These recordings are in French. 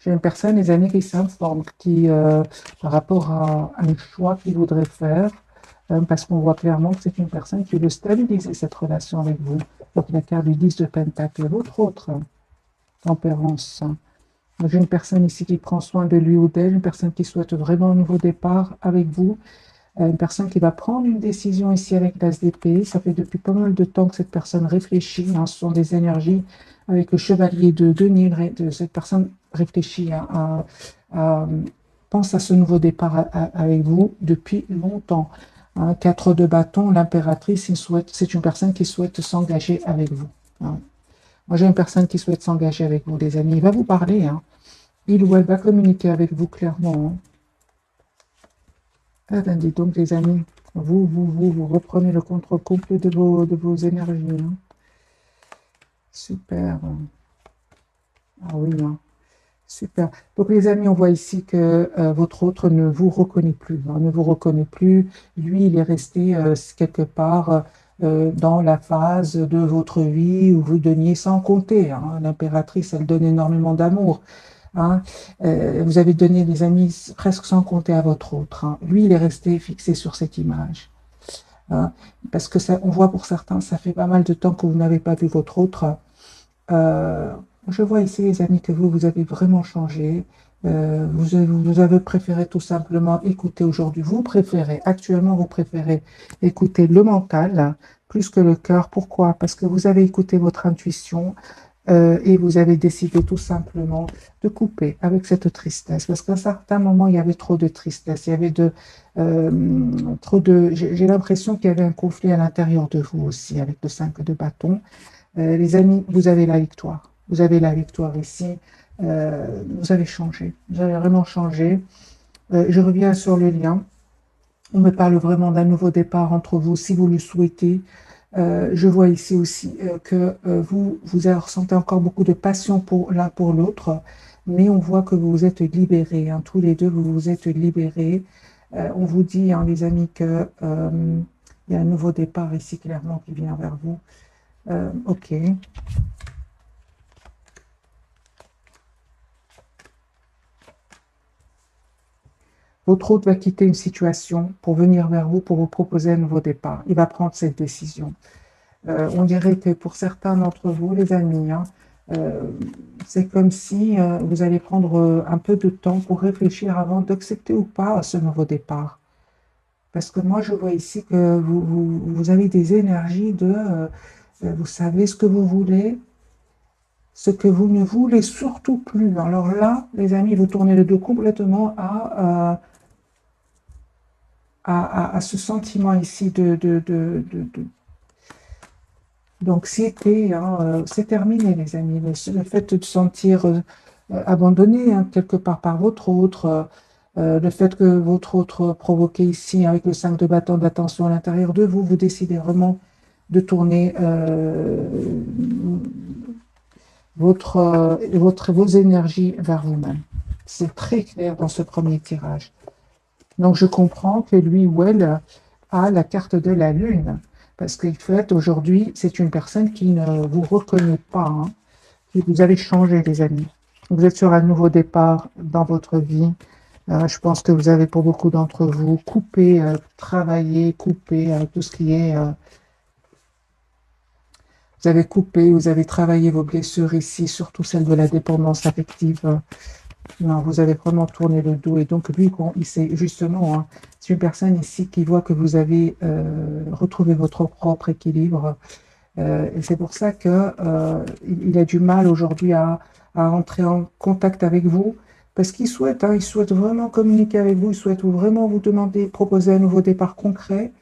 J'ai une personne, les amis, qui s'informe, par rapport à un choix qu'il voudrait faire, parce qu'on voit clairement que c'est une personne qui veut stabiliser cette relation avec vous. Donc, la carte du 10 de Pentacle, votre autre tempérance. J'ai une personne ici qui prend soin de lui ou d'elle, une personne qui souhaite vraiment un nouveau départ avec vous, une personne qui va prendre une décision ici avec l'As d'épée. Ça fait depuis pas mal de temps que cette personne réfléchit, hein, ce sont des énergies avec le chevalier de Denis, cette personne réfléchit pense à ce nouveau départ avec vous depuis longtemps. Hein, 4 de bâton, l'impératrice, c'est une personne qui souhaite s'engager avec vous. Hein. Moi, j'ai une personne qui souhaite s'engager avec vous, les amis. Il va vous parler. Hein. Il ou elle va communiquer avec vous clairement. Hein. Ah ben, dis donc, les amis, vous reprenez le contrôle complet de vos énergies. Hein. Super. Ah oui, hein. Super. Donc, les amis, on voit ici que votre autre ne vous reconnaît plus. Hein, ne vous reconnaît plus. Lui, il est resté quelque part dans la phase de votre vie où vous donniez sans compter. Hein. L'impératrice, elle donne énormément d'amour. Hein. Vous avez donné des amis presque sans compter à votre autre. Hein. Lui, il est resté fixé sur cette image. Hein. Parce que ça, on voit pour certains, ça fait pas mal de temps que vous n'avez pas vu votre autre. Euh, je vois ici, les amis, que vous avez vraiment changé. Vous avez préféré tout simplement écouter aujourd'hui. Actuellement, vous préférez écouter le mental plus que le cœur. Pourquoi? Parce que vous avez écouté votre intuition et vous avez décidé tout simplement de couper avec cette tristesse. Parce qu'à un certain moment, il y avait trop de tristesse. Il y avait trop de. J'ai l'impression qu'il y avait un conflit à l'intérieur de vous aussi avec le 5 de bâton. Les amis, vous avez la victoire. Vous avez la victoire ici. Vous avez changé. Vous avez vraiment changé. Je reviens sur le lien. On me parle vraiment d'un nouveau départ entre vous, si vous le souhaitez. Je vois ici aussi que vous ressentez encore beaucoup de passion pour l'un pour l'autre, mais on voit que vous vous êtes libérés. Hein, tous les deux, vous vous êtes libérés. On vous dit, hein, les amis, que il y a un nouveau départ ici, clairement, qui vient vers vous. Ok. Votre hôte va quitter une situation pour venir vers vous pour vous proposer un nouveau départ. Il va prendre cette décision. On dirait que pour certains d'entre vous, les amis, hein, euh, c'est comme si vous allez prendre un peu de temps pour réfléchir avant d'accepter ou pas ce nouveau départ. Parce que moi, je vois ici que vous avez des énergies vous savez ce que vous voulez, ce que vous ne voulez surtout plus. Alors là, les amis, vous tournez le dos complètement à ce sentiment ici d'anxiété. Hein, c'est terminé, les amis. Le fait de se sentir abandonné hein, quelque part par votre autre, le fait que votre autre provoqué ici avec le 5 de bâton d'attention à l'intérieur de vous, vous décidez vraiment de tourner vos énergies vers vous-même. C'est très clair dans ce premier tirage. Donc, je comprends que lui ou elle a la carte de la lune. Parce qu'en fait, aujourd'hui, c'est une personne qui ne vous reconnaît pas. Hein, et vous avez changé, les amis. Vous êtes sur un nouveau départ dans votre vie. Je pense que vous avez, pour beaucoup d'entre vous, coupé, travaillé, coupé tout ce qui est. Vous avez coupé, vous avez travaillé vos blessures ici, surtout celle de la dépendance affective. Non, vous avez vraiment tourné le dos. Et donc, lui, il sait justement, hein, c'est une personne ici qui voit que vous avez retrouvé votre propre équilibre. Et c'est pour ça que il a du mal aujourd'hui à entrer en contact avec vous. Parce qu'il souhaite, hein, il souhaite vraiment communiquer avec vous, il souhaite vraiment vous demander, proposer un nouveau départ concret.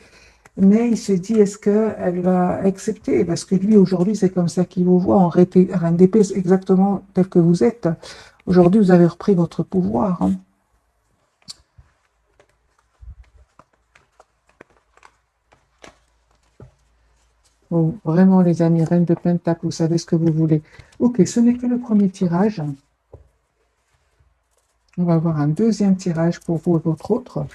Mais il se dit, est-ce qu'elle va accepter? Parce que lui, aujourd'hui, c'est comme ça qu'il vous voit en reine d'épée, exactement tel que vous êtes. Aujourd'hui, vous avez repris votre pouvoir. Hein. Bon, vraiment, les amis, reine de Pentacle, vous savez ce que vous voulez. Ok, ce n'est que le premier tirage. On va avoir un deuxième tirage pour vous et votre autre.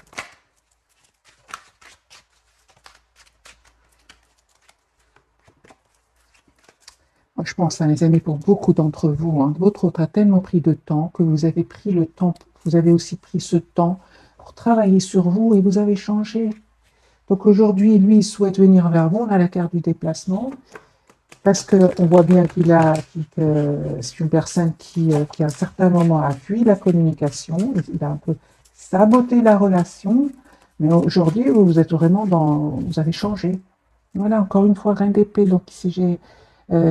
je pense, hein, les amis, pour beaucoup d'entre vous, hein, votre autre a tellement pris de temps que vous avez pris le temps, vous avez aussi pris ce temps pour travailler sur vous et vous avez changé. Donc aujourd'hui, lui, il souhaite venir vers vous. On a la carte du déplacement parce qu'on voit bien que c'est une personne qui, à un certain moment, a fui la communication. Il a un peu saboté la relation. Mais aujourd'hui, vous êtes vraiment vous avez changé. Voilà, encore une fois, reine d'épée. Donc ici, j'ai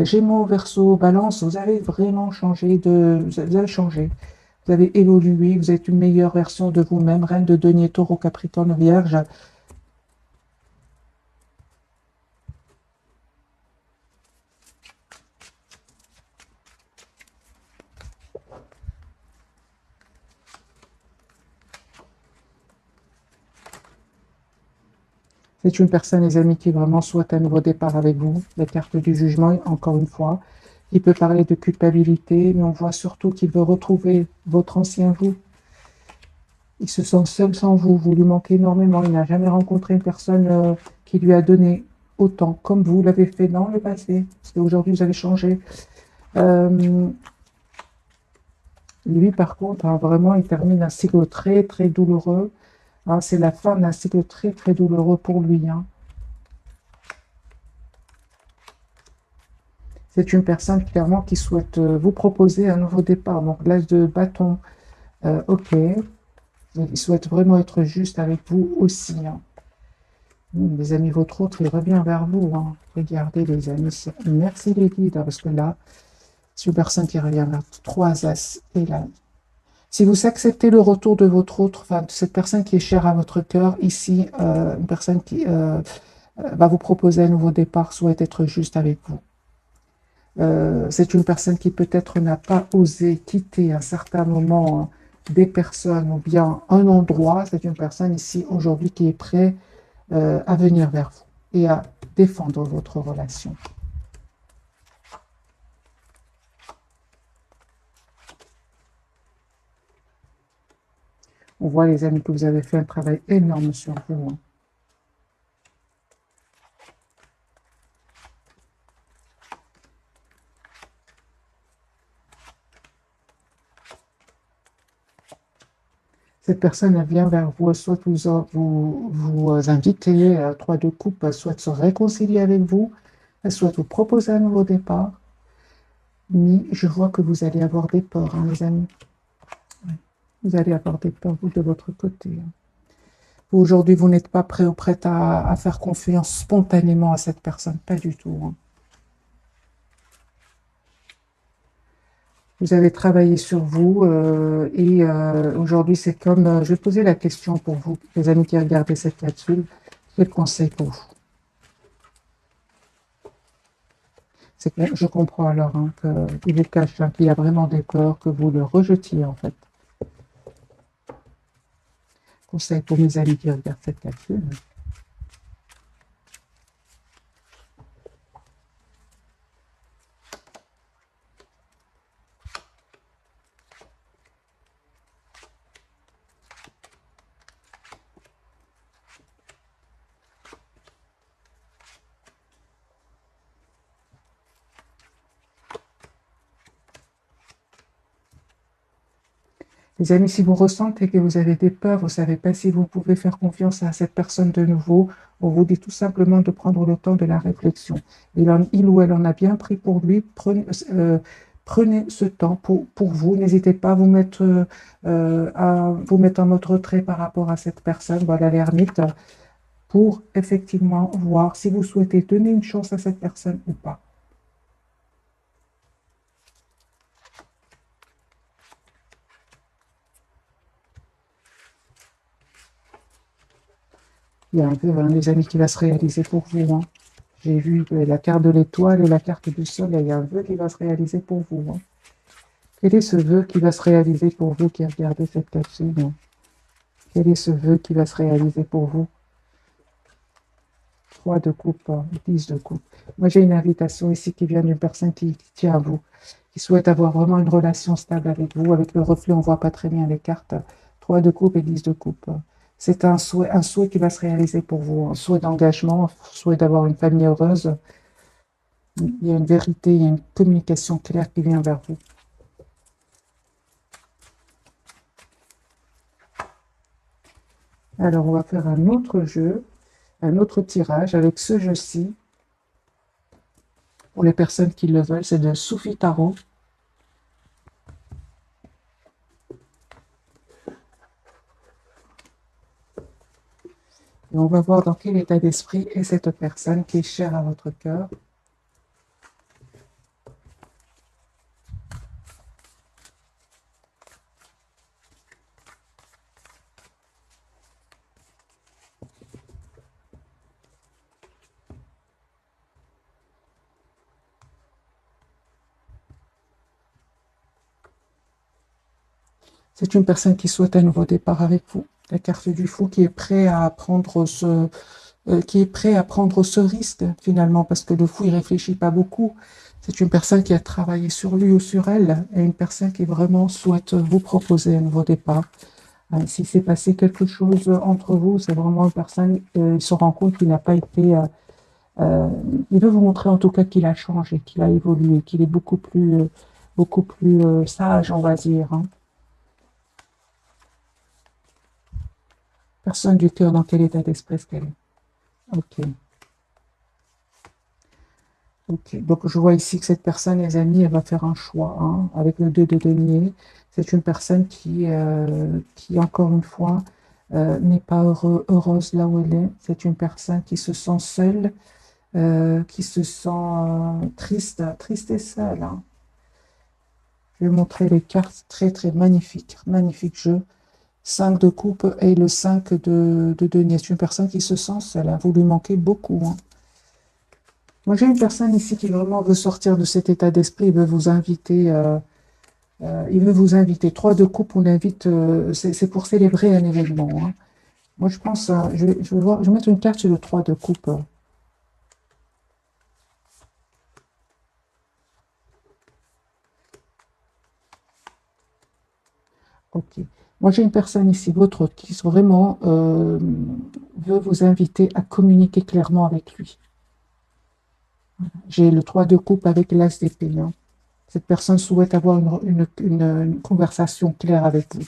Gémeaux, Verseau, Balance. Vous avez vraiment changé vous avez changé. Vous avez évolué. Vous êtes une meilleure version de vous-même. Reine de Denier, Taureau, Capricorne, Vierge. C'est une personne, les amis, qui vraiment souhaite un nouveau départ avec vous. La carte du jugement, encore une fois. Il peut parler de culpabilité, mais on voit surtout qu'il veut retrouver votre ancien vous. Il se sent seul sans vous. Vous lui manquez énormément. Il n'a jamais rencontré une personne qui lui a donné autant, comme vous l'avez fait dans le passé. Parce qu'aujourd'hui, vous avez changé. Euh, Lui, par contre, hein, vraiment, il termine un cycle très, très douloureux. Hein, c'est la fin d'un cycle très, très douloureux pour lui. Hein. C'est une personne clairement qui souhaite vous proposer un nouveau départ. Donc l'âge de bâton, ok. Il souhaite vraiment être juste avec vous aussi. Hein. Les amis, votre autre, il revient vers vous. Hein. Regardez les amis. Merci les guides, hein, parce que là, c'est une personne qui revient vers trois as et là. Si vous acceptez le retour de votre autre, enfin de cette personne qui est chère à votre cœur, ici, une personne qui va vous proposer un nouveau départ, souhaite être juste avec vous. C'est une personne qui peut-être n'a pas osé quitter à un certain moment hein, des personnes ou bien un endroit. C'est une personne ici aujourd'hui qui est prête à venir vers vous et à défendre votre relation. On voit les amis que vous avez fait un travail énorme sur vous. Hein. Cette personne elle vient vers vous, soit vous inviter à trois de coupe, soit se réconcilier avec vous, soit vous proposer un nouveau départ. Mais je vois que vous allez avoir des peurs, hein, les amis. Vous allez avoir des peurs, vous, de votre côté. Hein. Aujourd'hui, vous n'êtes pas prêt ou prête à faire confiance spontanément à cette personne, pas du tout. Hein. Vous avez travaillé sur vous et aujourd'hui, c'est comme, je vais poser la question pour vous, les amis qui regardent cette capsule, quel conseil pour vous? C'est que je comprends alors hein, qu'il vous cache, hein, qu'il y a vraiment des peurs, que vous le rejetiez en fait. Conseil pour mes amis qui regardent cette capsule. Les amis, si vous ressentez que vous avez des peurs, vous ne savez pas si vous pouvez faire confiance à cette personne de nouveau, on vous dit tout simplement de prendre le temps de la réflexion. Il ou elle en a bien pris pour lui, prenez ce temps pour vous. N'hésitez pas à vous mettre en mode retrait par rapport à cette personne, voilà l'ermite, pour effectivement voir si vous souhaitez donner une chance à cette personne ou pas. Il y a un peu, hein, les amis, qui va se réaliser pour vous. Hein. J'ai vu la carte de l'étoile et la carte du soleil. Il y a un vœu qui va se réaliser pour vous. Hein. Quel est ce vœu qui va se réaliser pour vous qui regardez cette capsule? Hein? Quel est ce vœu qui va se réaliser pour vous? 3 de coupe, 10 de coupe. Moi, j'ai une invitation ici qui vient d'une personne qui tient à vous, qui souhaite avoir vraiment une relation stable avec vous. Avec le reflet, on ne voit pas très bien les cartes. 3 de coupe et 10 de coupe. C'est un souhait qui va se réaliser pour vous, un souhait d'engagement, un souhait d'avoir une famille heureuse. Il y a une vérité, il y a une communication claire qui vient vers vous. Alors, on va faire un autre jeu, un autre tirage avec ce jeu-ci. Pour les personnes qui le veulent, c'est de Soufi Tarot. Et on va voir dans quel état d'esprit est cette personne qui est chère à votre cœur. C'est une personne qui souhaite un nouveau départ avec vous. La carte du fou qui est prêt à prendre ce risque finalement, parce que le fou il réfléchit pas beaucoup. C'est une personne qui a travaillé sur lui ou sur elle, et une personne qui vraiment souhaite vous proposer un nouveau départ. Si s'est passé quelque chose entre vous, c'est vraiment une personne, il se rend compte qu'il n'a pas été, il veut vous montrer en tout cas qu'il a changé, qu'il a évolué, qu'il est beaucoup plus sage, on va dire, hein. Personne du cœur, dans quel état d'esprit est-ce qu'elle est? Ok. Ok. Donc, je vois ici que cette personne, les amis, elle va faire un choix, hein, avec le 2 de denier. C'est une personne qui encore une fois, n'est pas heureuse là où elle est. C'est une personne qui se sent seule, qui se sent triste et seule, hein. Je vais montrer les cartes très, très magnifiques. Magnifique jeu. 5 de coupe et le 5 de denier. C'est une personne qui se sent seule, hein. Vous lui manquez beaucoup, hein. Moi, j'ai une personne ici qui vraiment veut sortir de cet état d'esprit. Il veut vous inviter. Il veut vous inviter. 3 de coupe, on l'invite. C'est pour célébrer un événement, hein. Moi, je pense. Je vais mettre une carte sur le 3 de coupe. Ok. Moi, j'ai une personne ici, votre autre, qui vraiment veut vous inviter à communiquer clairement avec lui. J'ai le 3 de coupe avec l'as d'épée, hein. Cette personne souhaite avoir une conversation claire avec vous.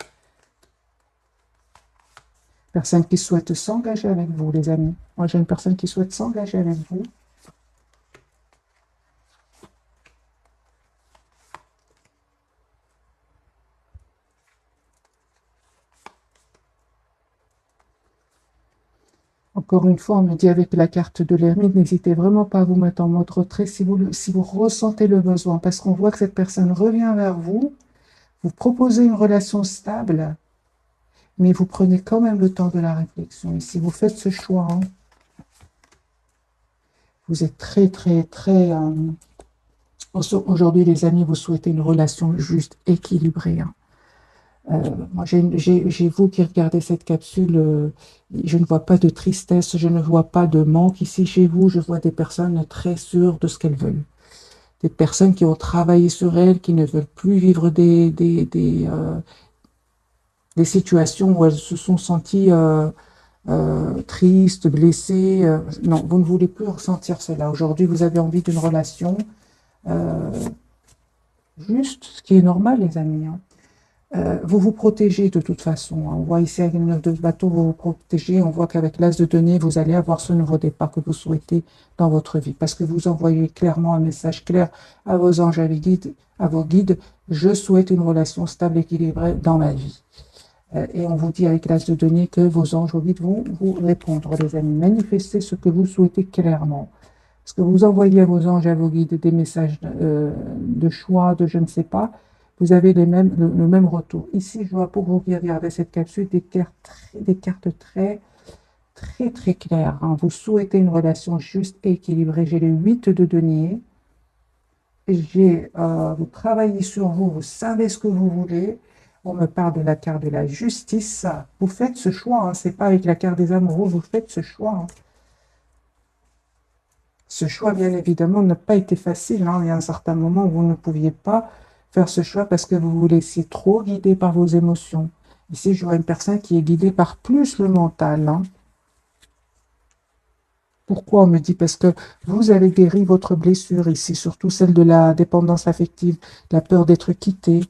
Personne qui souhaite s'engager avec vous, les amis. Moi, j'ai une personne qui souhaite s'engager avec vous. Encore une fois, on me dit avec la carte de l'ermite, n'hésitez vraiment pas à vous mettre en mode retrait si vous ressentez le besoin, parce qu'on voit que cette personne revient vers vous, vous proposez une relation stable, mais vous prenez quand même le temps de la réflexion. Et si vous faites ce choix, hein, vous êtes très, très, très... aujourd'hui, les amis, vous souhaitez une relation juste, équilibrée, hein. Moi, j'ai vous qui regardez cette capsule, je ne vois pas de tristesse, je ne vois pas de manque ici chez vous, je vois des personnes très sûres de ce qu'elles veulent. Des personnes qui ont travaillé sur elles, qui ne veulent plus vivre des situations où elles se sont senties tristes, blessées. Non, vous ne voulez plus ressentir cela. Aujourd'hui, vous avez envie d'une relation euh, juste, ce qui est normal, les amis, hein. Vous vous protégez de toute façon, hein. On voit ici avec une 9 de bateau, vous vous protégez. On voit qu'avec l'as de denier, vous allez avoir ce nouveau départ que vous souhaitez dans votre vie. Parce que vous envoyez clairement un message clair à vos anges, à vos guides. Je souhaite une relation stable, équilibrée dans ma vie. Et on vous dit avec l'as de denier que vos anges, vos guides vont vous répondre, les amis. Manifestez ce que vous souhaitez clairement. Parce que vous envoyez à vos anges, à vos guides des messages de choix, de je ne sais pas, vous avez le même retour. Ici, je vois pour vous qui regardez cette capsule des cartes très, très, très claires, hein. Vous souhaitez une relation juste et équilibrée. J'ai le 8 de denier. Vous travaillez sur vous, vous savez ce que vous voulez. On me parle de la carte de la justice. Vous faites ce choix, hein. C'est pas avec la carte des amoureux, vous faites ce choix, hein. Ce choix, bien évidemment, n'a pas été facile, hein. Il y a un certain moment où vous ne pouviez pas faire ce choix parce que vous vous laissiez trop guider par vos émotions. Ici, je vois une personne qui est guidée par plus le mental, hein. Pourquoi on me dit? Parce que vous avez guéri votre blessure ici, surtout celle de la dépendance affective, la peur d'être quitté.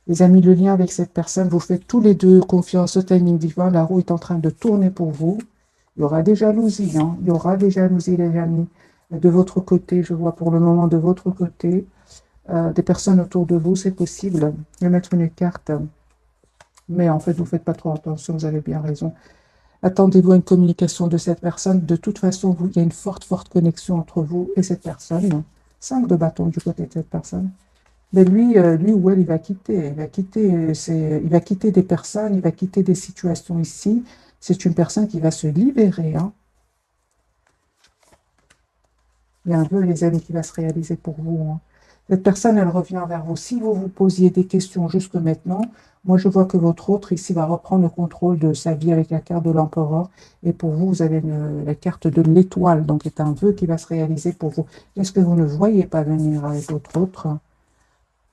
Les amis, le lien avec cette personne, vous faites tous les deux confiance au timing divin. La roue est en train de tourner pour vous. Il y aura des jalousies, hein. Il y aura des jalousies, les amis. De votre côté, je vois pour le moment de votre côté, des personnes autour de vous, c'est possible. Je vais mettre une carte. Mais en fait, vous ne faites pas trop attention, vous avez bien raison. Attendez-vous à une communication de cette personne. De toute façon, il y a une forte, forte connexion entre vous et cette personne. 5 de bâton du côté de cette personne. Mais lui ou elle, il va quitter. Il va quitter des personnes, il va quitter des situations ici. C'est une personne qui va se libérer, hein. Il y a un vœu, les amis, qui va se réaliser pour vous, hein. Cette personne, elle revient vers vous. Si vous vous posiez des questions jusque maintenant, moi, je vois que votre autre ici va reprendre le contrôle de sa vie avec la carte de l'empereur. Et pour vous, vous avez la carte de l'étoile. Donc, c'est un vœu qui va se réaliser pour vous. Est-ce que vous ne voyez pas venir avec votre autre?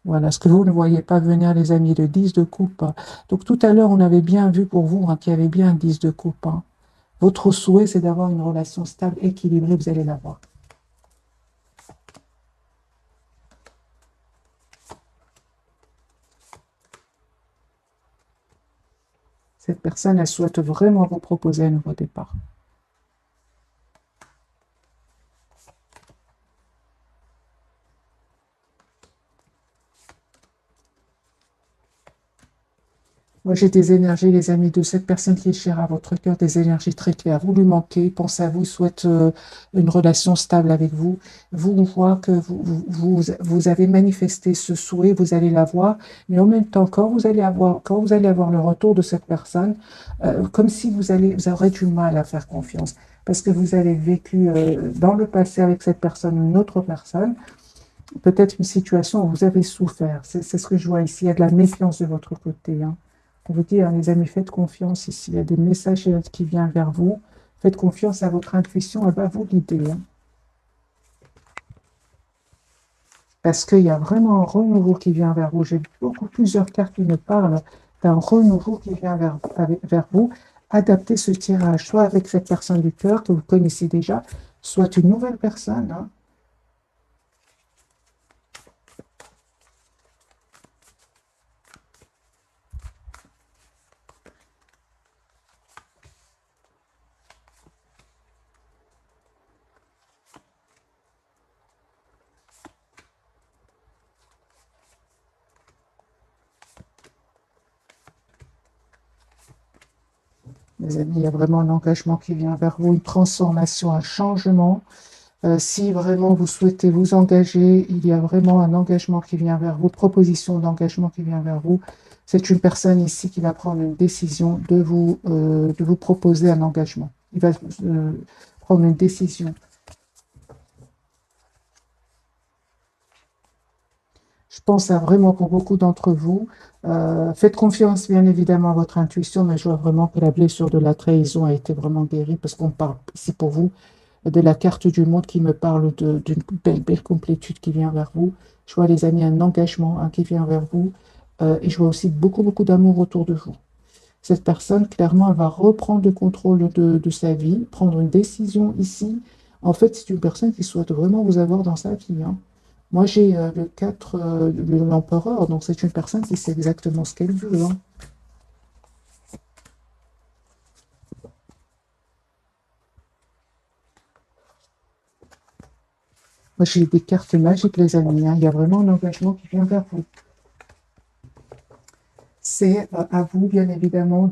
Voilà, ce que vous ne voyez pas venir, les amis, le 10 de coupe. Donc, tout à l'heure, on avait bien vu pour vous, hein, qu'il y avait bien un 10 de coupe, hein. Votre souhait, c'est d'avoir une relation stable, équilibrée, vous allez l'avoir. Cette personne, elle souhaite vraiment vous proposer un nouveau départ. Moi, j'ai des énergies, les amis, de cette personne qui est chère à votre cœur, des énergies très claires. Vous lui manquez, pensez à vous, il souhaite une relation stable avec vous. Vous, on voit que vous avez manifesté ce souhait, vous allez l'avoir, mais en même temps, quand vous allez avoir le retour de cette personne, comme si vous aurez du mal à faire confiance, parce que vous avez vécu dans le passé avec cette personne, une autre personne, peut-être une situation où vous avez souffert. C'est ce que je vois ici. Il y a de la méfiance de votre côté, hein. On vous dit, hein, les amis, faites confiance ici. Il y a des messages qui viennent vers vous. Faites confiance à votre intuition, elle va vous guider, hein. Parce qu'il y a vraiment un renouveau qui vient vers vous. J'ai plusieurs cartes qui me parlent d'un renouveau qui vient vers vous. Adaptez ce tirage, soit avec cette personne du cœur que vous connaissez déjà, soit une nouvelle personne, hein. Les amis, il y a vraiment un engagement qui vient vers vous, une transformation, un changement. Si vraiment vous souhaitez vous engager, il y a vraiment un engagement qui vient vers vous, proposition d'engagement qui vient vers vous. C'est une personne ici qui va prendre une décision de vous proposer un engagement. Il va prendre une décision. Je pense à vraiment pour beaucoup d'entre vous. Faites confiance bien évidemment à votre intuition, mais je vois vraiment que la blessure de la trahison a été vraiment guérie parce qu'on parle ici pour vous de la carte du monde qui me parle d'une belle, belle complétude qui vient vers vous. Je vois, les amis, un engagement, hein, qui vient vers vous. Et je vois aussi beaucoup, beaucoup d'amour autour de vous. Cette personne, clairement, elle va reprendre le contrôle de sa vie, prendre une décision ici. En fait, c'est une personne qui souhaite vraiment vous avoir dans sa vie, hein. Moi, j'ai le 4 de l'empereur, donc c'est une personne qui sait exactement ce qu'elle veut, hein. Moi, j'ai des cartes magiques, les amis, hein. Il y a vraiment un engagement qui vient vers vous. C'est à vous, bien évidemment,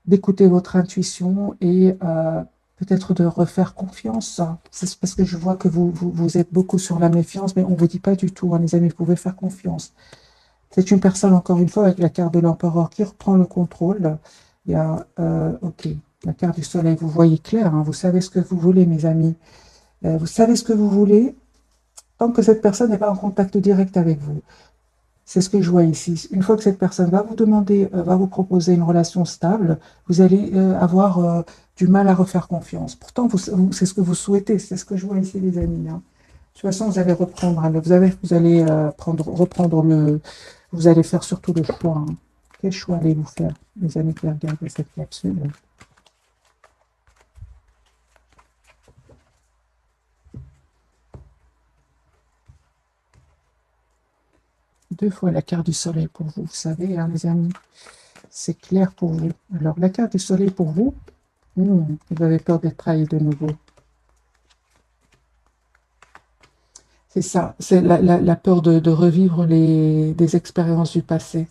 d'écouter votre intuition et peut-être de refaire confiance. C'est parce que je vois que vous êtes beaucoup sur la méfiance, mais on ne vous dit pas du tout, hein, les amis, vous pouvez faire confiance. C'est une personne, encore une fois, avec la carte de l'empereur qui reprend le contrôle. Il y a, ok, la carte du soleil, vous voyez clair, hein, vous savez ce que vous voulez, mes amis. Vous savez ce que vous voulez, tant que cette personne n'est pas en contact direct avec vous. C'est ce que je vois ici. Une fois que cette personne va vous demander, va vous proposer une relation stable, vous allez avoir du mal à refaire confiance. Pourtant, c'est ce que vous souhaitez, c'est ce que je vois ici, les amis, hein. De toute façon, vous allez reprendre, hein, vous allez reprendre vous allez faire surtout le choix, hein. Quel choix allez-vous faire, les amis qui regardent cette capsule? 2 fois la carte du soleil pour vous, vous savez, hein, les amis. C'est clair pour vous. Alors, la carte du soleil pour vous, vous avez peur d'être trahi de nouveau. C'est ça, c'est la peur de revivre des expériences du passé.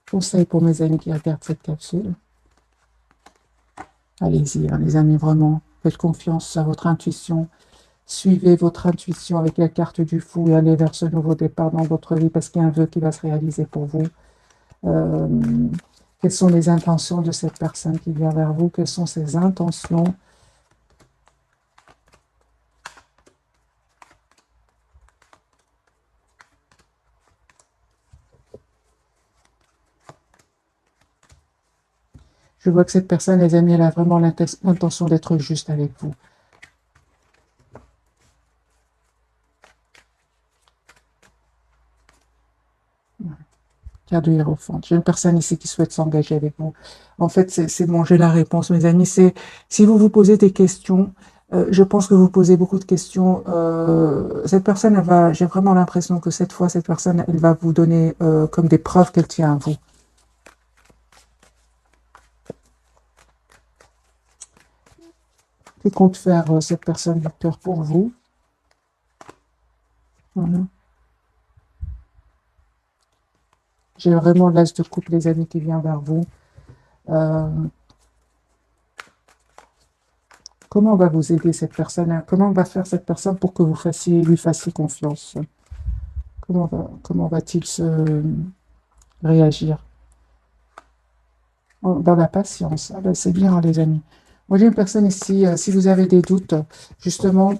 Conseil pour mes amis qui regardent cette capsule. Allez-y, hein, les amis, vraiment. Faites confiance à votre intuition. Suivez votre intuition avec la carte du fou et allez vers ce nouveau départ dans votre vie parce qu'il y a un vœu qui va se réaliser pour vous. Euh, quelles sont les intentions de cette personne qui vient vers vous? Quelles sont ses intentions? Je vois que cette personne, les amis, elle a vraiment l'intention d'être juste avec vous. Carte de Hiérophante. J'ai une personne ici qui souhaite s'engager avec vous. En fait, c'est bon, j'ai la réponse, mes amis. C'est si vous vous posez des questions, je pense que vous posez beaucoup de questions. Cette personne, j'ai vraiment l'impression que cette fois, cette personne, elle va vous donner comme des preuves qu'elle tient à vous. Que compte faire cette personne du cœur pour vous? Voilà. J'ai vraiment l'as de coupe, les amis, qui vient vers vous. Comment va vous aider cette personne? Comment va faire cette personne pour que vous lui fassiez confiance? Comment va-t-il se réagir? Dans la patience. Ah ben, c'est bien, les amis. Moi, j'ai une personne ici, si vous avez des doutes, justement,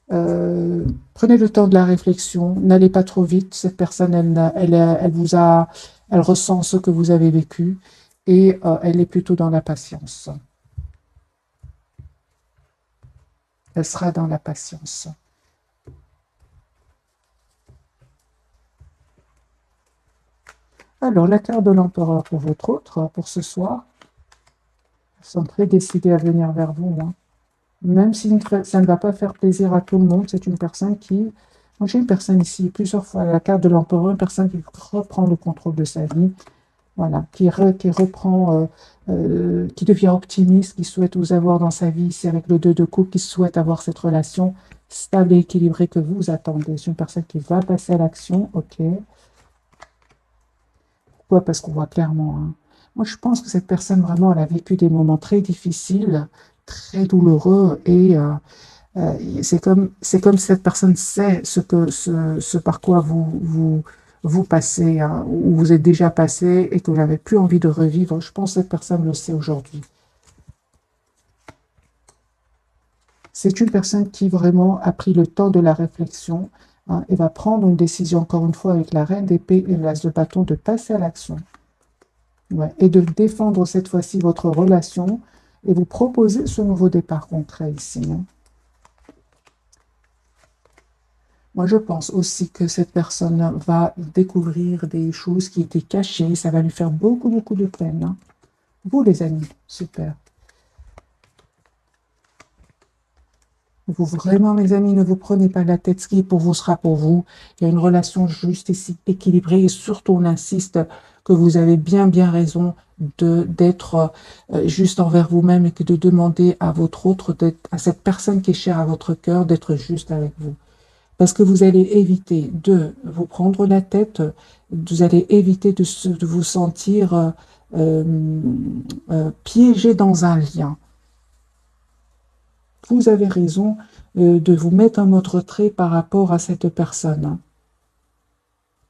prenez le temps de la réflexion, n'allez pas trop vite. Cette personne, elle ressent ce que vous avez vécu et elle est plutôt dans la patience. Elle sera dans la patience. Alors, la carte de l'empereur pour votre autre, pour ce soir. Ils sont très décidés à venir vers vous. Hein. Même si ça ne va pas faire plaisir à tout le monde, c'est une personne qui... Moi, j'ai une personne ici, plusieurs fois, la carte de l'empereur, une personne qui reprend le contrôle de sa vie, voilà, qui reprend, qui devient optimiste, qui souhaite vous avoir dans sa vie, c'est avec le 2 de coupe, qui souhaite avoir cette relation stable et équilibrée que vous attendez. C'est une personne qui va passer à l'action, ok. Pourquoi? Parce qu'on voit clairement. Hein. Moi, je pense que cette personne, vraiment, elle a vécu des moments très difficiles, très douloureux, et c'est comme si cette personne sait ce par quoi vous passez, hein, ou vous êtes déjà passé, et que vous n'avez plus envie de revivre. Je pense que cette personne le sait aujourd'hui. C'est une personne qui vraiment a pris le temps de la réflexion, hein, et va prendre une décision, encore une fois, avec la reine d'épée et l'as de bâton, de passer à l'action. Ouais, et de défendre cette fois-ci votre relation et vous proposer ce nouveau départ concret ici. Hein. Moi, je pense aussi que cette personne va découvrir des choses qui étaient cachées. Ça va lui faire beaucoup, beaucoup de peine. Hein. Vous, les amis, super. Vous, vraiment, mes amis, ne vous prenez pas la tête. Ce qui est pour vous sera pour vous. Il y a une relation juste ici, équilibrée. Et surtout, on insiste que vous avez bien, bien raison d'être juste envers vous-même et que de demander à votre autre, à cette personne qui est chère à votre cœur, d'être juste avec vous. Parce que vous allez éviter de vous prendre la tête, vous allez éviter de vous sentir piégé dans un lien. Vous avez raison de vous mettre en mode retrait par rapport à cette personne. Hein.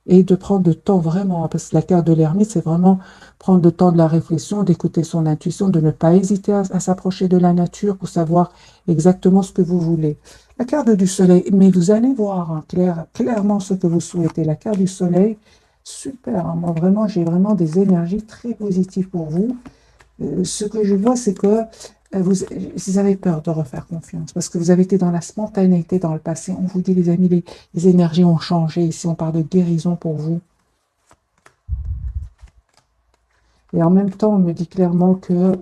Et de prendre le temps vraiment, parce que la carte de l'ermite, c'est vraiment prendre le temps de la réflexion, d'écouter son intuition, de ne pas hésiter à s'approcher de la nature pour savoir exactement ce que vous voulez. La carte du soleil, mais vous allez voir hein, clairement ce que vous souhaitez. La carte du soleil, super. Hein, moi, vraiment, j'ai vraiment des énergies très positives pour vous. Ce que je vois, c'est que vous avez peur de refaire confiance parce que vous avez été dans la spontanéité dans le passé. On vous dit, les amis, les énergies ont changé. Ici, on parle de guérison pour vous. Et en même temps, on me dit clairement que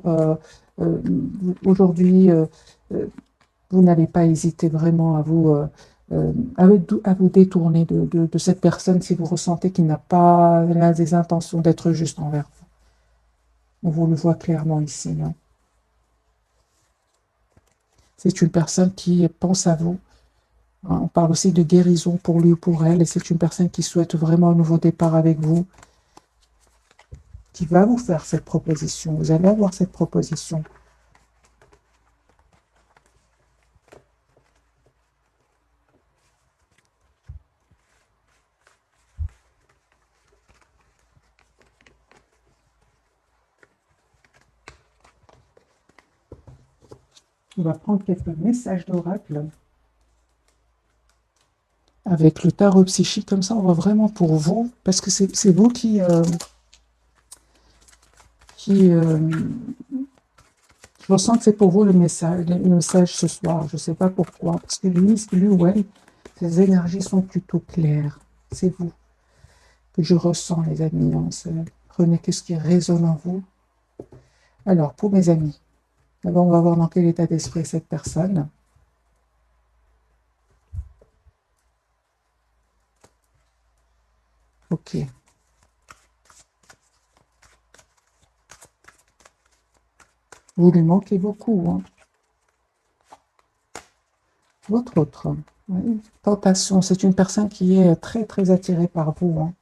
aujourd'hui, vous n'allez pas hésiter vraiment à vous à vous détourner de cette personne si vous ressentez qu'il n'a pas des intentions d'être juste envers vous. On vous le voit clairement ici, hein. C'est une personne qui pense à vous. On parle aussi de guérison pour lui ou pour elle, et c'est une personne qui souhaite vraiment un nouveau départ avec vous, qui va vous faire cette proposition. Vous allez avoir cette proposition. On va prendre quelques messages d'oracle. Avec le tarot psychique, comme ça, on va vraiment pour vous, parce que c'est vous qui je ressens que c'est pour vous le message ce soir. Je ne sais pas pourquoi, parce que lui ou elle, ses énergies sont plutôt claires. C'est vous que je ressens, les amis. Prenez ce qui résonne en vous. Alors, pour mes amis, d'abord, on va voir dans quel état d'esprit cette personne. Ok. Vous lui manquez beaucoup, hein. Votre autre. Oui. Tentation, c'est une personne qui est très, très attirée par vous, hein.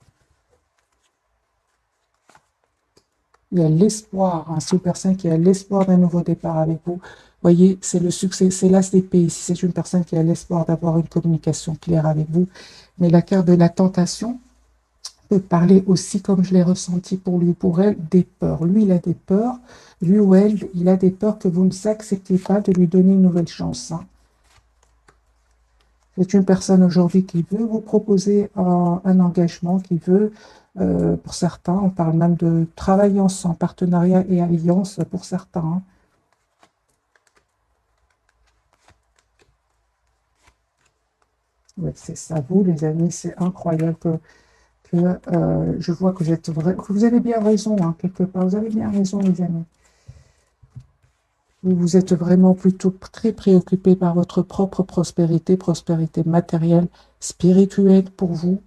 Il y a l'espoir, hein, c'est une personne qui a l'espoir d'un nouveau départ avec vous. Voyez, c'est le succès, c'est l'as d'épée ici. C'est une personne qui a l'espoir d'avoir une communication claire avec vous. Mais la carte de la tentation peut parler aussi, comme je l'ai ressenti pour lui, pour elle, des peurs. Lui, il a des peurs. Lui ou elle, il a des peurs que vous ne acceptez pas de lui donner une nouvelle chance, hein. C'est une personne aujourd'hui qui veut vous proposer un engagement, qui veut, pour certains, on parle même de travailler ensemble, partenariat et alliance pour certains, hein. Ouais, c'est ça, vous les amis, c'est incroyable que je vois que que vous avez bien raison, hein, quelque part, vous avez bien raison les amis. Vous êtes vraiment plutôt très préoccupé par votre propre prospérité, prospérité matérielle, spirituelle pour vous.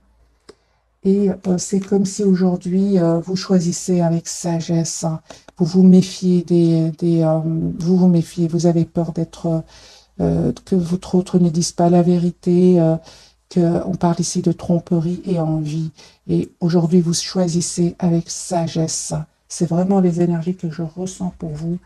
Et c'est comme si aujourd'hui, vous choisissez avec sagesse, hein. Vous vous méfiez vous vous méfiez, vous avez peur que votre autre ne dise pas la vérité, on parle ici de tromperie et envie. Et aujourd'hui, vous choisissez avec sagesse. C'est vraiment les énergies que je ressens pour vous.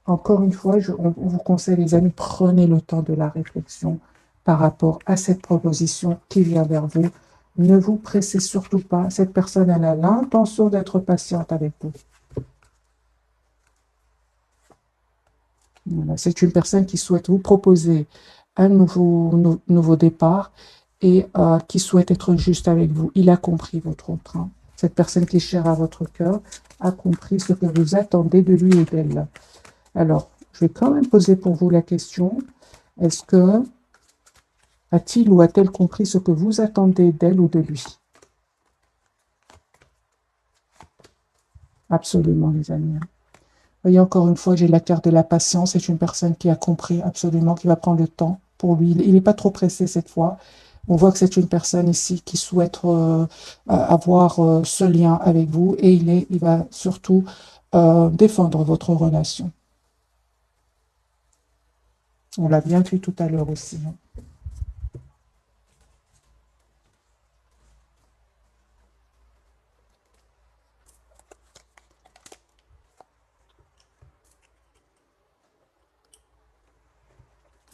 Encore une fois, on vous conseille, les amis, prenez le temps de la réflexion par rapport à cette proposition qui vient vers vous. Ne vous pressez surtout pas. Cette personne, elle a l'intention d'être patiente avec vous. Voilà. C'est une personne qui souhaite vous proposer un nouveau départ et qui souhaite être juste avec vous. Il a compris votre autre, hein. Cette personne qui est chère à votre cœur a compris ce que vous attendez de lui et d'elle. Alors, je vais quand même poser pour vous la question, est-ce que a-t-il ou a-t-elle compris ce que vous attendez d'elle ou de lui? Absolument, les amis. Voyez, encore une fois, j'ai la carte de la patience. C'est une personne qui a compris absolument, qui va prendre le temps pour lui. Il n'est pas trop pressé cette fois. On voit que c'est une personne ici qui souhaite avoir ce lien avec vous et il va surtout défendre votre relation. On l'a bien vu tout à l'heure aussi, hein.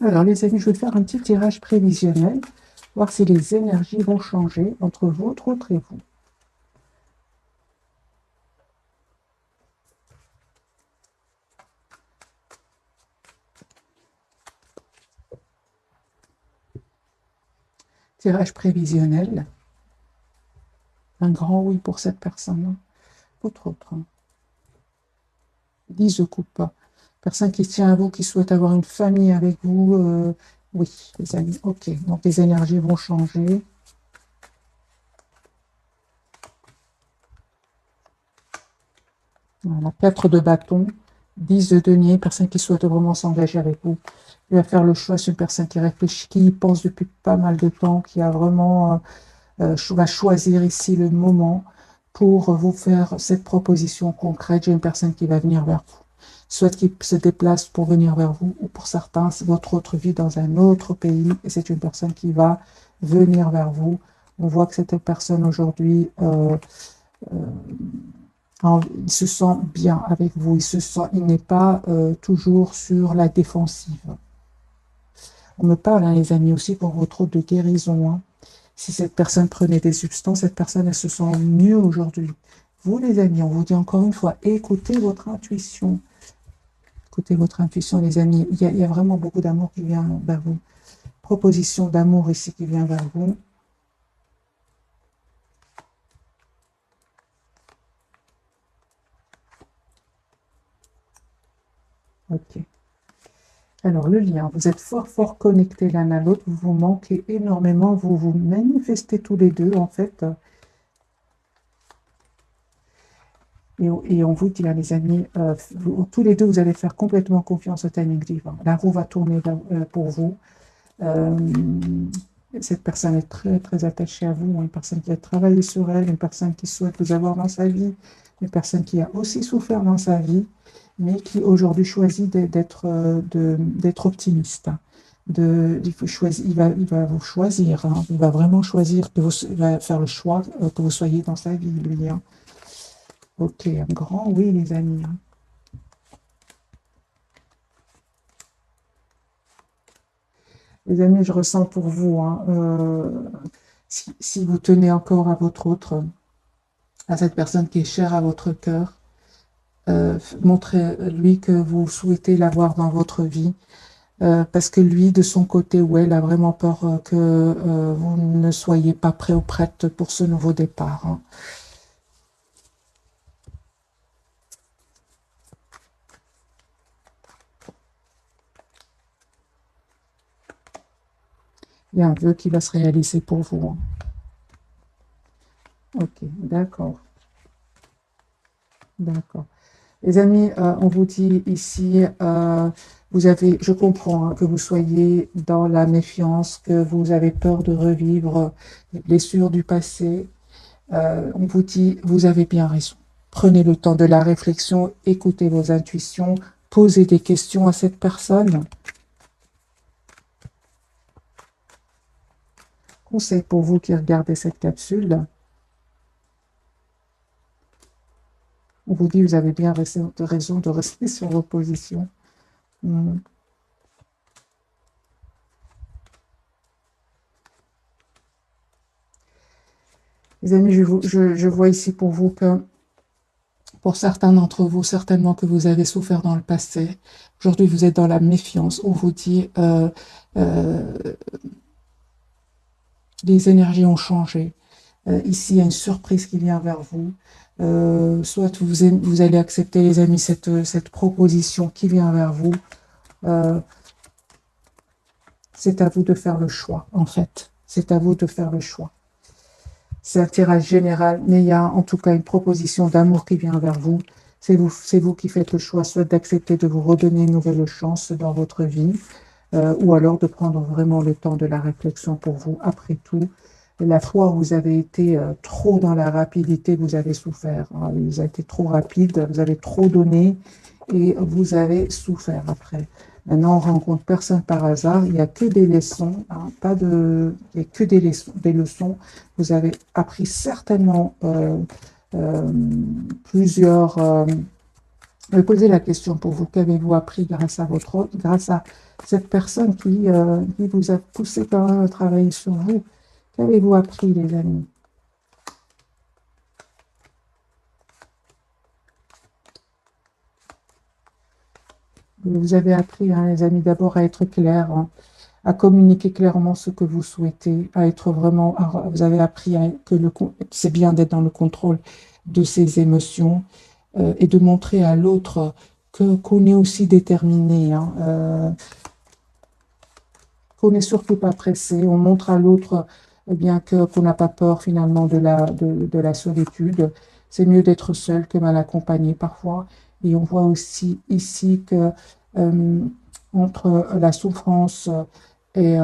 Alors, les amis, je vais faire un petit tirage prévisionnel, voir si les énergies vont changer entre votre autre et vous. Tirage prévisionnel. Un grand oui pour cette personne, hein. Votre autre, hein. 10 de coupe. Personne qui tient à vous, qui souhaite avoir une famille avec vous. Oui, les amis. Ok, donc les énergies vont changer. Voilà, 4 de bâton. 10 de denier, une personne qui souhaite vraiment s'engager avec vous. Il va faire le choix, c'est une personne qui réfléchit, qui y pense depuis pas mal de temps, qui a vraiment va choisir ici le moment pour vous faire cette proposition concrète. J'ai une personne qui va venir vers vous, soit qui se déplace pour venir vers vous, ou pour certains, c'est votre autre vie dans un autre pays, et c'est une personne qui va venir vers vous. On voit que cette personne aujourd'hui, il se sent bien avec vous, il n'est pas toujours sur la défensive. On me parle, hein, les amis, aussi pour votre autre de guérison, hein. Si cette personne prenait des substances, cette personne, elle se sent mieux aujourd'hui. Vous, les amis, on vous dit encore une fois, écoutez votre intuition. Écoutez votre intuition, les amis. Il y a vraiment beaucoup d'amour qui vient vers vous. Proposition d'amour ici qui vient vers vous. Ok. Alors, le lien, vous êtes fort connectés l'un à l'autre, vous vous manquez énormément, vous vous manifestez tous les deux, en fait. Et on vous dit, hein, les amis, tous les deux, vous allez faire complètement confiance au timing divin. La roue va tourner pour vous. Cette personne est très attachée à vous, une personne qui a travaillé sur elle, une personne qui souhaite vous avoir dans sa vie, une personne qui a aussi souffert dans sa vie, mais qui aujourd'hui choisit d'être optimiste. Il va vous choisir, hein, il va vraiment choisir, il va faire le choix que vous soyez dans sa vie, lui. Hein. Ok, un grand oui, les amis. Hein. Les amis, je ressens pour vous, hein, si vous tenez encore à votre autre, à cette personne qui est chère à votre cœur, montrez-lui que vous souhaitez l'avoir dans votre vie, parce que lui, de son côté, ou elle, a vraiment peur que vous ne soyez pas prêt ou prête pour ce nouveau départ. Hein. Il y a un vœu qui va se réaliser pour vous. Hein. Ok, d'accord. D'accord. Les amis, on vous dit ici, je comprends, hein, que vous soyez dans la méfiance, que vous avez peur de revivre les blessures du passé. On vous dit, vous avez bien raison. Prenez le temps de la réflexion, écoutez vos intuitions, posez des questions à cette personne. Conseil pour vous qui regardez cette capsule. On vous dit, vous avez bien raison de rester sur vos positions. Les amis, je vois ici pour vous que, pour certains d'entre vous, certainement que vous avez souffert dans le passé. Aujourd'hui, vous êtes dans la méfiance. On vous dit, les énergies ont changé. Ici, il y a une surprise qui vient vers vous. Soit vous allez accepter, les amis, cette proposition qui vient vers vous. C'est à vous de faire le choix, en fait. C'est à vous de faire le choix. C'est un tirage général, mais il y a en tout cas une proposition d'amour qui vient vers vous. C'est vous qui faites le choix, soit d'accepter de vous redonner une nouvelle chance dans votre vie, ou alors de prendre vraiment le temps de la réflexion pour vous. Après tout, la fois où vous avez été trop dans la rapidité, vous avez souffert. Hein. Vous avez été trop rapide, vous avez trop donné et vous avez souffert après. Maintenant, on rencontre personne par hasard. Il n'y a que des leçons, hein, il n'y a que des leçons. Vous avez appris certainement plusieurs. Je vais poser la question pour vous. Qu'avez-vous appris grâce à grâce à cette personne qui vous a poussé quand même à travailler sur vous? Qu'avez-vous appris, les amis? Vous avez appris, hein, les amis, d'abord à être clair, hein, à communiquer clairement ce que vous souhaitez, à être vraiment. Vous avez appris que c'est bien d'être dans le contrôle de ses émotions et de montrer à l'autre qu'on est aussi déterminé, hein, qu'on n'est surtout pas pressé. On montre à l'autre bien qu'on n'a pas peur finalement de la solitude. C'est mieux d'être seul que mal accompagné parfois. Et on voit aussi ici que entre la souffrance et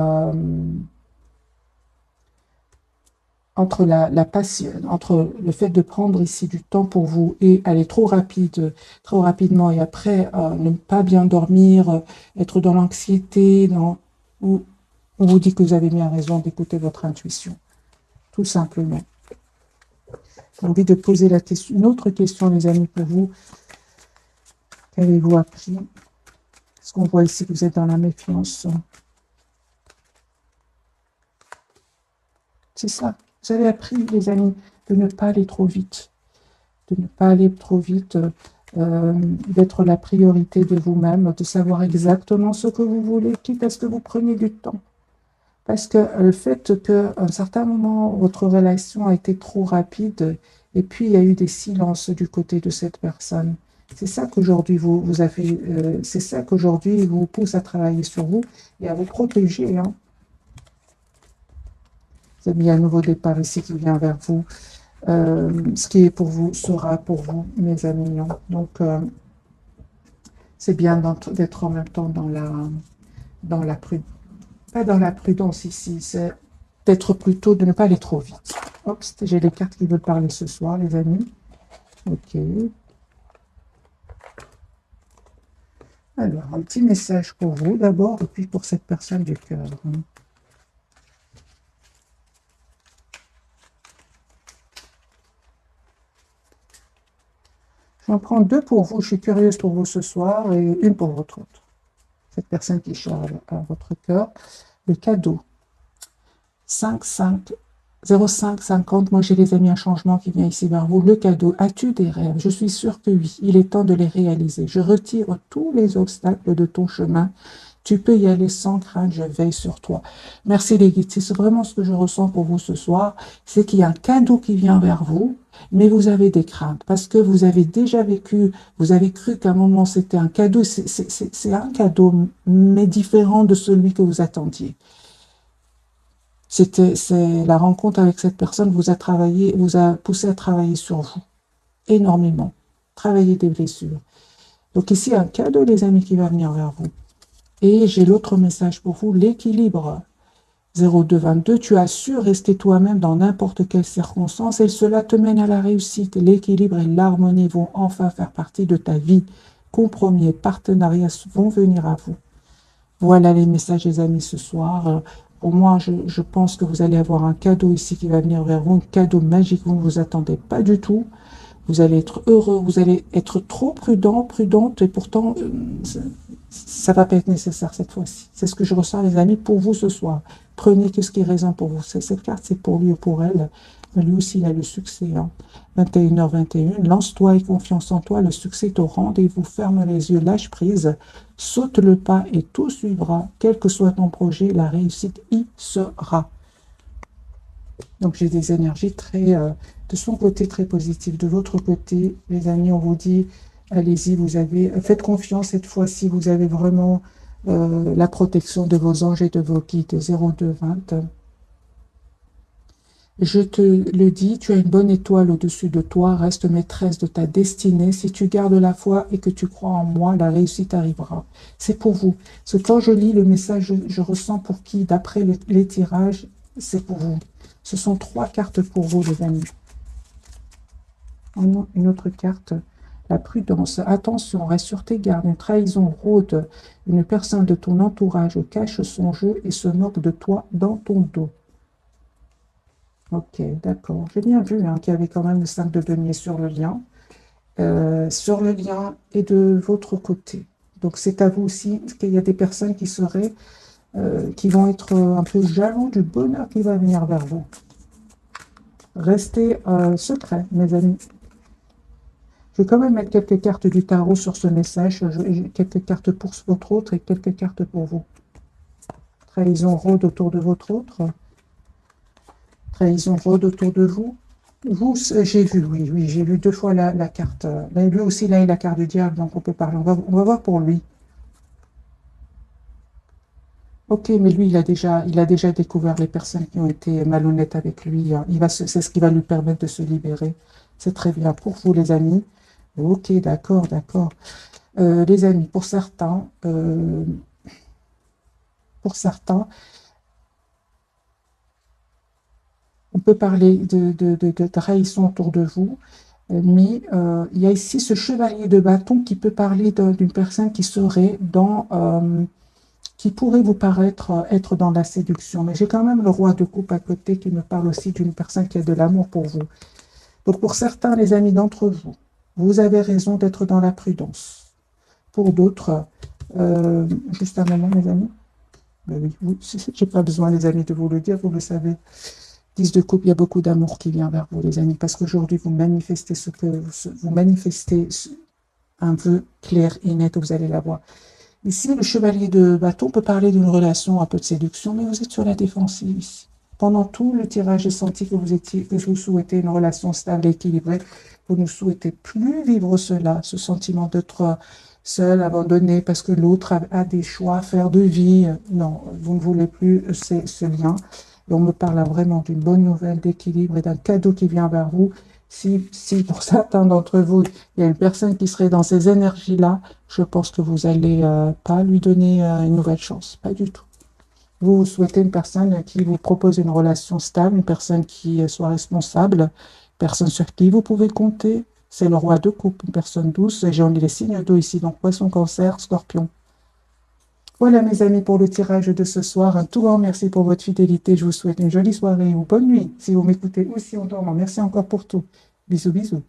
entre la passion, entre le fait de prendre ici du temps pour vous et aller trop rapidement, et après ne pas bien dormir, être dans l'anxiété, on vous dit que vous avez bien raison d'écouter votre intuition, tout simplement. J'ai envie de poser une autre question, les amis, pour vous. Qu'avez-vous appris? Est-ce qu'on voit ici que vous êtes dans la méfiance? C'est ça. Vous avez appris, les amis, de ne pas aller trop vite. De ne pas aller trop vite, d'être la priorité de vous-même, de savoir exactement ce que vous voulez, quitte à ce que vous preniez du temps. Parce que le fait qu'à un certain moment, votre relation a été trop rapide, et puis il y a eu des silences du côté de cette personne. C'est ça qu'aujourd'hui vous avez, c'est ça qu'aujourd'hui vous pousse à travailler sur vous et à vous protéger. Hein. Vous avez un nouveau départ ici qui vient vers vous. Ce qui est pour vous sera pour vous, mes amis. Hein. Donc, c'est bien d'être en même temps dans la prudence. Pas dans la prudence ici, c'est d'être plutôt, de ne pas aller trop vite. Hop, j'ai les cartes qui veulent parler ce soir, les amis. Ok. Alors, un petit message pour vous d'abord, et puis pour cette personne du cœur. Hein. J'en prends deux pour vous, je suis curieuse pour vous ce soir, et une pour votre autre. Cette personne qui est chère à votre cœur. Le cadeau. 5, 5, 05, 50. Moi, j'ai les amis, un changement qui vient ici vers vous. Le cadeau. As-tu des rêves? Je suis sûre que oui. Il est temps de les réaliser. Je retire tous les obstacles de ton chemin. Tu peux y aller sans crainte, je veille sur toi. Merci les guides. C'est vraiment ce que je ressens pour vous ce soir. C'est qu'il y a un cadeau qui vient vers vous, mais vous avez des craintes parce que vous avez déjà vécu, vous avez cru qu'à un moment c'était un cadeau. C'est un cadeau, mais différent de celui que vous attendiez. C'est la rencontre avec cette personne vous a poussé à travailler sur vous énormément, travailler des blessures. Donc ici, un cadeau, les amis, qui va venir vers vous. Et j'ai l'autre message pour vous, l'équilibre. 0222, tu as su rester toi-même dans n'importe quelle circonstance et cela te mène à la réussite. L'équilibre et l'harmonie vont enfin faire partie de ta vie. Compromis et partenariats vont venir à vous. Voilà les messages, les amis, ce soir. Pour moi, je pense que vous allez avoir un cadeau ici qui va venir vers vous, un cadeau magique, vous ne vous attendez pas du tout. Vous allez être heureux, vous allez être trop prudente, et pourtant, ça ne va pas être nécessaire cette fois-ci. C'est ce que je ressens, les amis, pour vous ce soir. Prenez que ce qui résonne pour vous. Cette carte, c'est pour lui ou pour elle. Lui aussi, il a le succès. Hein. 21h21, lance-toi et confiance en toi. Le succès est au rendez-vous. Ferme les yeux, lâche prise. Saute le pas et tout suivra. Quel que soit ton projet, la réussite y sera. Donc, j'ai des énergies de son côté très positives. De votre côté, les amis, on vous dit, allez-y, faites confiance cette fois-ci. Vous avez vraiment la protection de vos anges et de vos guides. 0220. Je te le dis, tu as une bonne étoile au-dessus de toi, reste maîtresse de ta destinée. Si tu gardes la foi et que tu crois en moi, la réussite arrivera. C'est pour vous. Quand je lis le message, je ressens pour qui, d'après les tirages, c'est pour vous. Ce sont 3 cartes pour vous, les amis. Une autre carte, la prudence. Attention, reste sur tes gardes. Une trahison rôde. Une personne de ton entourage cache son jeu et se moque de toi dans ton dos. Ok, d'accord. J'ai bien vu qu'il y avait quand même le 5 de denier sur le lien. Sur le lien et de votre côté. Donc c'est à vous aussi, parce qu'il y a des personnes qui vont être un peu jaloux du bonheur qui va venir vers vous. Restez secret, mes amis. Je vais quand même mettre quelques cartes du tarot sur ce message. J'ai quelques cartes pour votre autre et quelques cartes pour vous. Trahison rôde autour de votre autre. Trahison rôde autour de vous. Vous, j'ai vu, oui, j'ai vu 2 fois la carte. Mais lui aussi, là, il a la carte du diable, donc on peut parler. On va voir pour lui. Ok, mais lui, il a déjà découvert les personnes qui ont été malhonnêtes avec lui. C'est ce qui va lui permettre de se libérer. C'est très bien pour vous, les amis. Ok, d'accord, d'accord. Les amis, pour certains, on peut parler de trahison autour de vous, mais il y a ici ce chevalier de bâton qui peut parler d'une personne qui serait qui pourrait vous paraître être dans la séduction. Mais j'ai quand même le roi de coupe à côté qui me parle aussi d'une personne qui a de l'amour pour vous. Donc pour certains, les amis d'entre vous, vous avez raison d'être dans la prudence. Pour d'autres, juste un moment, mes amis. Ben oui, j'ai pas besoin, les amis, de vous le dire, vous le savez. 10 de coupe, il y a beaucoup d'amour qui vient vers vous, les amis, parce qu'aujourd'hui, vous manifestez vous manifestez un vœu clair et net, vous allez l'avoir. Ici, le chevalier de bâton peut parler d'une relation, un peu de séduction, mais vous êtes sur la défensive ici. Pendant tout le tirage, j'ai senti que vous souhaitez une relation stable et équilibrée. Vous ne souhaitez plus vivre cela, ce sentiment d'être seul, abandonné, parce que l'autre a des choix à faire de vie. Non, vous ne voulez plus ce lien. Et on me parle vraiment d'une bonne nouvelle d'équilibre et d'un cadeau qui vient vers vous. Si pour certains d'entre vous, il y a une personne qui serait dans ces énergies-là, je pense que vous allez pas lui donner une nouvelle chance, pas du tout. Vous souhaitez une personne qui vous propose une relation stable, une personne qui soit responsable, une personne sur qui vous pouvez compter. C'est le roi de coupe, une personne douce. J'ai les signes d'eau ici, donc poisson, cancer, scorpion. Voilà mes amis pour le tirage de ce soir. Un tout grand merci pour votre fidélité. Je vous souhaite une jolie soirée ou bonne nuit si vous m'écoutez ou si on dort. Merci encore pour tout. Bisous, bisous.